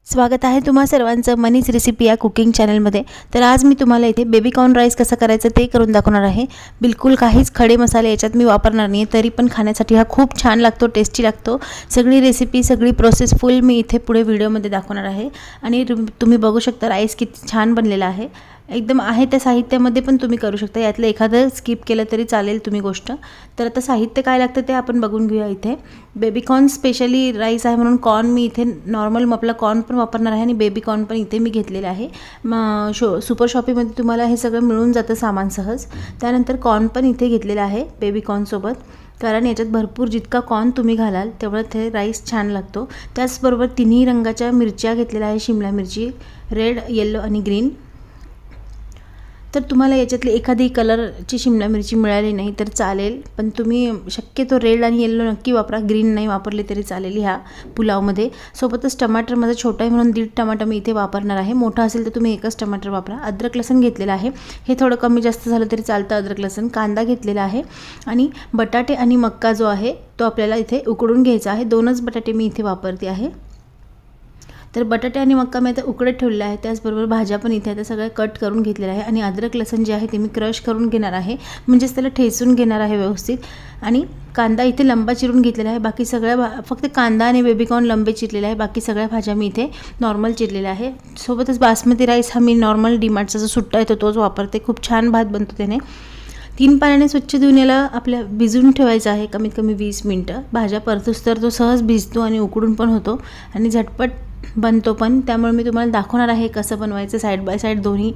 स्वागत आहे तुम्हा सर्वांचं मनीस रेसिपी या कुकिंग चॅनलमध्ये। तर आज मी तुम्हाला इथे बेबी कॉर्न राईस कसं करायचं ते करून दाखवणार आहे। बिलकुल काहीच खडे मसाले याच्यात मी वापरणार नाही, तरी पण खाण्यासाठी हा खूप छान लागतो, टेस्टी लागतो। सगळी रेसिपी सगळी प्रोसेस फुल मी इथे पुढे व्हिडिओमध्ये दाखवणार आहे। आणि तुम्ही बघू शकता राईस किती छान बनलेला आहे, एकदम आहे त्या साहित्यामध्ये पण तुम्ही करू शकता। यातलं एखादं स्किप केलं तरी चालेल तुम्ही गोष्ट। तर आता साहित्य काय लागतं ते आपण बघून घेऊया। इथे बेबी कॉर्न स्पेशली राईस आहे म्हणून कॉर्न मी इथे नॉर्मल आपला कॉर्न पण वापरणार आहे आणि बेबी कॉर्न पण इथे मी घेतलेला आहे। सुपर शॉपीमध्ये तुम्हाला हे सगळं मिळून जातं सामान सहज। त्यानंतर कॉर्न पण इथे घेतलेला आहे बेबी कॉर्न सोबत, कारण याच्यात भरपूर जितका कॉर्न तुम्ही घालाल तेवढं ते राईस छान लागतो। त्याचबरोबर तिन्ही रंगाच्या मिरच्या घेतलेल्या आहे, शिमला मिरची, रेड, येलो आणि ग्रीन। तर तुम्हाला याच्यातली एखादी कलरची शिमला मिरची मिळाली नाही तर चालेल, पण तुम्ही शक्यतो रेड आणि येलो नक्की वापरा, ग्रीन नाही वापरले तरी चालेल ह्या पुलावमध्ये। सोबतच टमाटर माझा छोटा आहे म्हणून 1.5 टमाटर मी इथे वापरणार आहे, मोठा असेल तर तुम्ही एकच टमाटर वापरा। अद्रक लसूण घेतलेला आहे, हे थोडं कमी जास्त झालं तरी चालतं अद्रक लसूण। कांदा घेतलेला आहे आणि बटाटे आणि मक्का जो आहे तो आपल्याला इथे उकडून घ्यायचा आहे। 2च बटाटे मी इथे वापरते आहे। तर बटाटे आणि मक्का मी आता उकडत ठेवलेला आहे। त्याचबरोबर भाज्या पण इथे आता सगळ्या कट करून घेतलेल्या आहे आणि अद्रक लसूण जे आहे ते मी क्रश करून घेणार आहे, म्हणजेच त्याला ठेचून घेणार आहे व्यवस्थित। आणि कांदा इथे लंबा चिरून घेतलेला आहे, बाकी सगळ्या फक्त कांदा आणि बेबी कॉर्न लंबे चिरलेले आहे, बाकी सगळ्या भाज्या मी इथे नॉर्मल चिरलेल्या आहे। सोबतच बासमती राईस हा मी नॉर्मल डीमार्टचा जो सुट्टा येतो तोच वापरते, खूप छान भात बनतो त्याने। 3 पाण्याने स्वच्छ धुवून याला आपल्या भिजवून ठेवायचं आहे कमीत कमी 20 मिनिटं। भाज्या परतूस तर तो सहज भिजतो आणि उकडून पण होतो आणि झटपट बनतो पण, त्यामुळे मी तुम्हाला दाखवणार आहे कसं बनवायचं। साईड बाय साईड दोन्ही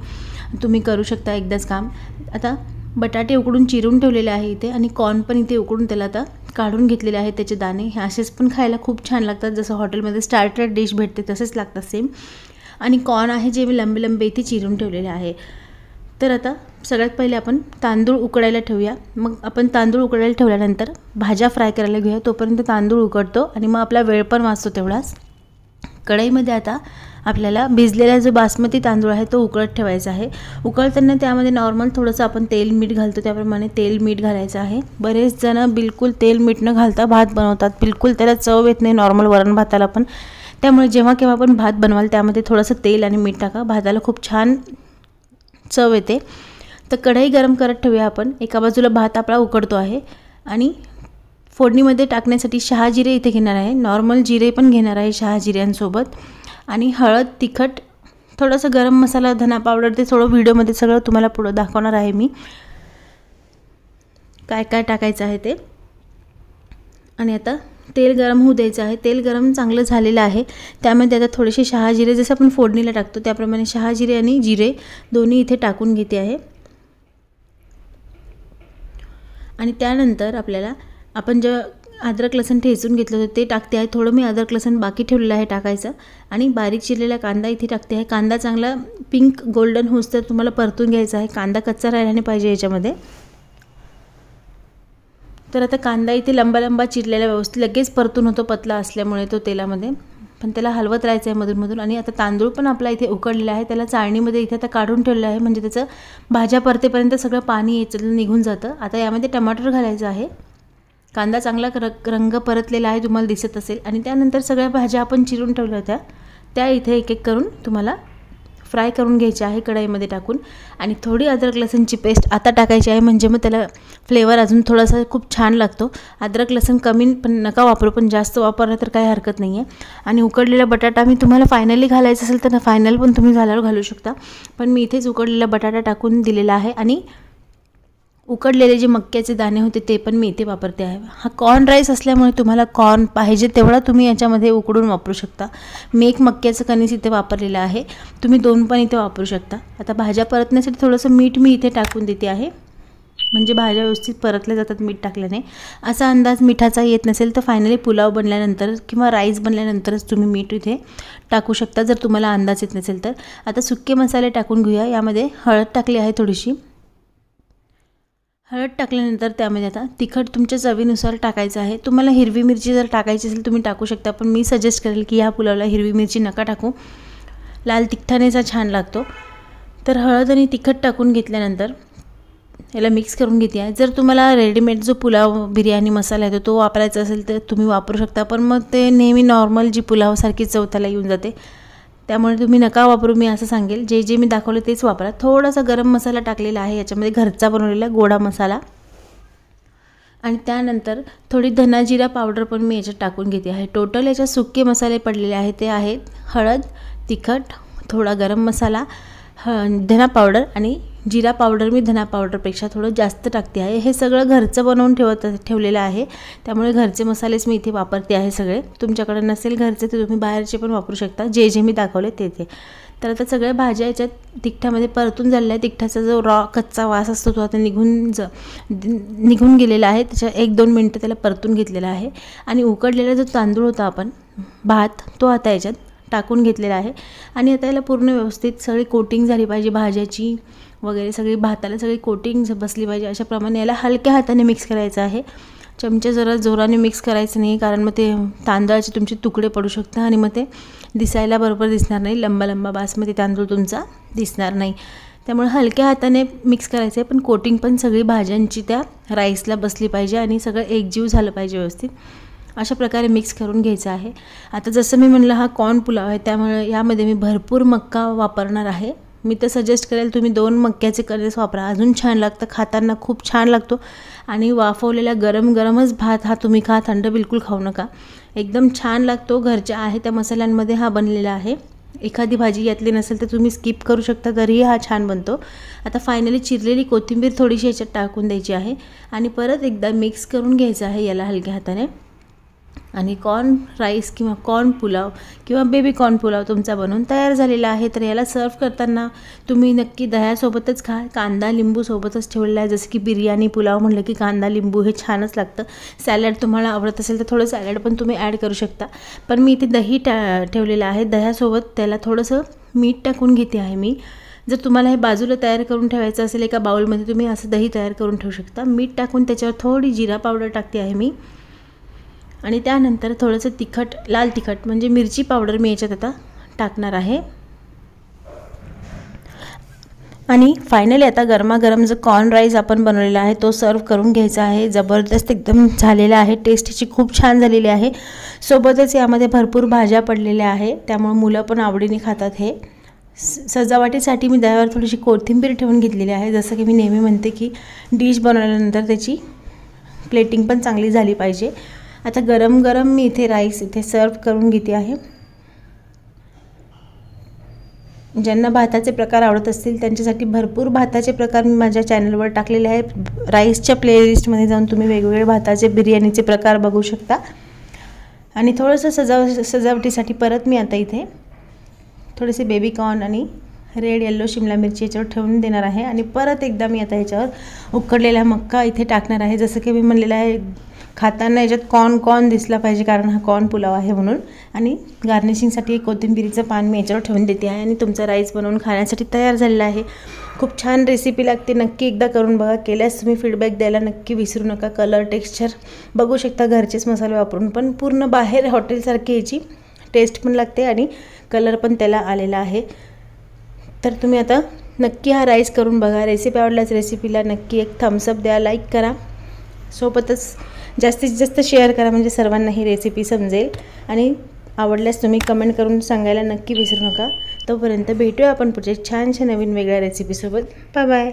तुम्ही करू शकता एकदाच काम। आता बटाटे उकडून चिरून ठेवलेले आहे इथे आणि कॉर्न पण इथे उकडून त्याला आता काढून घेतलेले आहेत त्याचे दाणे। हे असेच पण खायला खूप छान लागतात, जसं हॉटेलमध्ये स्टार्टर डिश भेटते तसेच लागतात सेम। आणि कॉर्न आहे जे मी लंबे लंबे इथे चिरून ठेवलेले आहे। तर आता सगळ्यात पहिले आपण तांदूळ उकडायला ठेवूया। मग आपण तांदूळ उकडायला ठेवल्यानंतर भाज्या फ्राय करायला घेऊया, तोपर्यंत तांदूळ उकडतो आणि मग आपला वेळ पण वाचतो तेवढाच। कढईमध्ये आता आपल्याला भिजलेला जो बासमती तांदूळ आहे तो उकळत ठेवायचा आहे। उकळताना त्यामध्ये नॉर्मल थोडंसं आपण तेल मीठ घालतो त्याप्रमाणे तेल मीठ घालायचं आहे। बरेच जण बिलकुल तेल मीठ न घालता भात बनवतात, बिलकुल त्याला चव येत नाही नॉर्मल वरण भाताला पण। त्यामुळे जेव्हा केव्हा आपण भात बनवाल त्यामध्ये थोडंसं तेल आणि मीठ टाका, भाताला खूप छान चव येते। तर कढई गरम करत ठेवूया आपण। एका बाजूला भात आपला उकडतो आहे आणि फोडणीमध्ये टाकण्यासाठी शहाजिरे इथे घेणार आहे, नॉर्मल जिरे पण घेणार आहे शहाजिऱ्यांसोबत। आणि हळद, तिखट, थोडंसं गरम मसाला, धना पावडर, ते थोडं व्हिडिओमध्ये सगळं तुम्हाला पुढं दाखवणार आहे मी काय काय टाकायचं आहे ते। आणि आता तेल गरम होऊ द्यायचं आहे। तेल गरम चांगलं झालेलं आहे, त्यामध्ये आता थोडेसे शहाजिरे, जसं आपण फोडणीला टाकतो त्याप्रमाणे शहाजिरे आणि जिरे दोन्ही इथे टाकून घेते आहे। आणि त्यानंतर आपल्याला आपण जे अद्रक लसूण ठेचून घेतलं होतं ते टाकते आहे। थोडं मी अद्रक लसूण बाकी ठेवलेलं आहे टाकायचं। आणि बारीक चिरलेला कांदा इथे टाकते आहे। कांदा चांगला पिंक गोल्डन होऊस तर तुम्हाला परतून घ्यायचा आहे, कांदा कच्चा राहिला नाही पाहिजे याच्यामध्ये। तर आता कांदा इथे लंबा लंबा चिरलेला व्यवस्थित लगेच परतून होतो पतला असल्यामुळे तो तेलामध्ये, पण त्याला हलवत राहायचं आहे मधून। आणि आता तांदूळ पण आपला इथे उकडलेला आहे, त्याला चाळणीमध्ये इथे आता काढून ठेवलेलं आहे, म्हणजे त्याचं भाज्या परतेपर्यंत सगळं पाणी याच्यातलं निघून जातं। आता यामध्ये टमाटर घालायचं आहे। कांदा चांगला रंग परतलेला आहे, तुम्हाला दिसत असेल। आणि त्यानंतर सगळ्या भाज्या आपण चिरून ठेवल्या होत्या त्या इथे एक एक करून तुम्हाला फ्राय करून घ्यायची आहे कढईमध्ये टाकून। आणि थोडी अद्रक लसूणची पेस्ट आता टाकायची आहे, म्हणजे मग त्याला फ्लेवर अजून थोडासा खूप छान लागतो। अद्रक लसूण कमी पण नका वापरू, पण जास्त वापरलं तर काही हरकत नाही आहे। आणि उकडलेला बटाटा मी तुम्हाला फायनली घालायचं असेल तर फायनल पण तुम्ही झाल्यावर घालू शकता, पण मी इथेच उकडलेला बटाटा टाकून दिलेला आहे। आणि उकडलेले जे मक्याचे दाणे होते ते पण मी इथे वापरते आहे। हा कॉर्न राईस असल्यामुळे तुम्हाला कॉर्न पाहिजे तेवढा तुम्ही याच्यामध्ये उकडून वापरू शकता। मी एक मक्याचं कणीस इथे वापरलेलं आहे, तुम्ही 2 पण इथे वापरू शकता। आता भाज्या परतण्यासाठी थोडंसं मीठ मी इथे टाकून देते आहे, म्हणजे भाज्या व्यवस्थित परतल्या जातात मीठ टाकल्याने। असा अंदाज मिठाचा येत नसेल तर फायनली पुलाव बनल्यानंतर किंवा राईस बनल्यानंतरच तुम्ही मीठ इथे टाकू शकता, जर तुम्हाला अंदाज येत नसेल तर। आता सुके मसाले टाकून घेऊया। यामध्ये हळद टाकली आहे थोडीशी, हळद टाकल्यानंतर त्यामध्ये आता तिखट तुमच्या चवीनुसार टाकायचं आहे। तुम्हाला हिरवी मिरची जर टाकायची असेल तुम्ही टाकू शकता, पण मी सजेस्ट करेल की ह्या पुलावला हिरवी मिरची नका टाकू, लाल तिखटानेचा छान लागतो। तर हळद आणि तिखट टाकून घेतल्यानंतर याला मिक्स करून घेते आहे। जर तुम्हाला रेडीमेड जो पुलाव बिर्याणी मसाला आहे तो वापरायचा असेल तर तुम्ही वापरू शकता, पण मग ते नेहमी नॉर्मल जी पुलावसारखी चव त्याला येऊन जाते। त्यामुळे तुम्ही नका वापरू, मी असं सांगेल. जे जे मी दाखवलं तेच वापरा. थोडासा गरम मसाला टाकलेला आहे याच्यामध्ये, घरचा बनवलेला गोडा मसाला. आणि त्यानंतर थोडी धना जिरा पावडर पण मी याच्यात टाकून घेते आहे. टोटल याच्यात सुके मसाले पडलेले आहेत ते आहेत हळद, तिखट, थोडा गरम मसाला, धना पावडर आणि जिरा पावडर मी धना पावडरपेक्षा थोडं जास्त टाकते आहे. हे सगळं घरचं बनवून ठेवलेलं आहे, त्यामुळे घरचे मसालेच मी इथे वापरते आहे सगळे. तुमच्याकडे नसेल घरचे तर तुम्ही बाहेरचे पण वापरू शकता, जे जे मी दाखवले ते. तर आता सगळ्या भाज्या याच्यात तिखटामध्ये परतून झालेल्या आहे. तिखटाचा जो रॉ कच्चा वास असतो तो आता निघून गेलेला आहे. त्याच्या 1-2 मिनटं त्याला परतून घेतलेला आहे. आणि उकडलेला जो तांदूळ होता आपण भात, तो आता याच्यात टाकून घेतलेला आहे. आणि आता याला पूर्ण व्यवस्थित सगळी कोटिंग झाली पाहिजे भाज्याची वगैरे, सगळी भाताला सगळी कोटिंग बसली पाहिजे. अशाप्रमाणे याला हलक्या हाताने मिक्स करायचं आहे. चमचे जरा जोराने मिक्स करायचं नाही, कारण मग ते तांदळाचे तुमचे तुकडे पडू शकतात आणि मग ते दिसायला बरोबर दिसणार नाही. लंबा बासमती तांदूळ तुमचा दिसणार नाही. त्यामुळे हलक्या हाताने मिक्स करायचं आहे, पण कोटिंग पण सगळी भाज्यांची त्या राईसला बसली पाहिजे आणि सगळं एकजीव झालं पाहिजे व्यवस्थित. अशा प्रकारे मिक्स करून घ्यायचं आहे. आता जसं मी म्हणलं हा कॉर्न पुलाव आहे, त्यामुळे यामध्ये मी भरपूर मक्का वापरणार आहे. मी तर सजेस्ट करेल तुम्ही 2 मक्याचे कणस वापरा, अजून छान लागतं, खाताना खूप छान लागतो. आणि वाफवलेला गरमच भात हा तुम्ही खा, थंड बिलकुल खाऊ नका, एकदम छान लागतो. घरच्या आहे त्या मसाल्यांमध्ये हा बनलेला आहे. एखादी भाजी यातली नसेल तर तुम्ही स्किप करू शकता, तरीही हा छान बनतो. आता फायनली चिरलेली कोथिंबीर थोडीशी याच्यात टाकून द्यायची आहे आणि परत एकदा मिक्स करून घ्यायचं आहे याला हलक्या हाताने. आणि कॉर्न राईस किंवा कॉर्न पुलाव किंवा बेबी कॉर्न पुलाव तुमचा बनवून तयार झालेला आहे. तर याला सर्व करताना तुम्ही नक्की दह्यासोबतच खा, कांदा लिंबू सोबतच ठेवलेला आहे. जसं की बिर्याणी पुलाव म्हटलं की कांदा लिंबू हे छानच लागतं. सॅलड तुम्हाला आवडत असेल तर थोडं सॅलड पण तुम्ही ॲड करू शकता, पण मी इथे दही ठेवलेलं आहे. दह्यासोबत त्याला थोडंसं मीठ टाकून घेते आहे मी. जर तुम्हाला हे बाजूला तयार करून ठेवायचं असेल एका बाउलमध्ये, तुम्ही असं दही तयार करून ठेवू शकता. मीठ टाकून त्याच्यावर थोडी जिरा पावडर टाकते आहे मी. आणि त्यानंतर थोडंसं तिखट, लाल तिखट म्हणजे मिरची पावडर मी याच्यात आता टाकणार आहे. आणि फायनली आता गरमागरम जो कॉर्न राईस आपण बनवलेला आहे तो सर्व करून घ्यायचा आहे. जबरदस्त एकदम झालेला आहे, टेस्ट याची खूप छान झालेली आहे. सोबतच यामध्ये भरपूर भाज्या पडलेल्या आहे, त्यामुळे मुलं पण आवडीने खातात. हे सजावटीसाठी मी दह्यावर थोडीशी कोथिंबीर ठेवून घेतलेली आहे. जसं की मी नेहमी म्हणते की डिश बनवल्यानंतर त्याची प्लेटिंग पण चांगली झाली पाहिजे. आता गरम मी इथे राईस इथे सर्व करून घेते आहे. ज्यांना भाताचे प्रकार आवडत असतील त्यांच्यासाठी भरपूर भाताचे प्रकार मी माझ्या चॅनलवर टाकलेले आहेत. राईसच्या प्लेलिस्टमध्ये जाऊन तुम्ही वेगवेगळे भाताचे बिर्याणीचे प्रकार बघू शकता. आणि थोडंसं सजावटीसाठी परत मी आता इथे थोडेसे बेबी कॉर्न आणि रेड येल्लो शिमला मिरची याच्यावर ठेवून देणार आहे. आणि परत एकदा मी आता याच्यावर उकडलेला मक्का इथे टाकणार आहे. जसं की मी म्हणलेलं आहे, खाताना याच्यात कॉर्न दिसला पाहिजे, कारण हा कॉर्न पुलाव आहे म्हणून. आणि गार्निशिंगसाठी एक कोथिंबीरीचं पान मी याच्यावर ठेवून देते आहे. आणि तुमचा राईस बनवून खाण्यासाठी तयार झालेला आहे. खूप छान रेसिपी लागते, नक्की एकदा करून बघा. केल्यास तुम्ही फीडबॅक द्यायला नक्की विसरू नका. कलर टेक्स्चर बघू शकता, घरचेच मसाले वापरून पण पूर्ण बाहेर हॉटेलसारखी याची टेस्ट पण लागते आणि कलर पण त्याला आलेला आहे. तर तुम्ही आता नक्की हा राईस करून बघा. रेसिपी आवडल्यास रेसिपीला नक्की एक थम्सअप द्या, लाईक करा, सोबतच जास्तीत जास्त शेअर करा, म्हणजे सर्वांना ही रेसिपी समजेल. आणि आवडल्यास तुम्ही कमेंट करून सांगायला नक्की विसरू नका. तोपर्यंत भेटूया आपण पुढच्या छानशा नवीन वेगळ्या रेसिपीसोबत. Bye bye.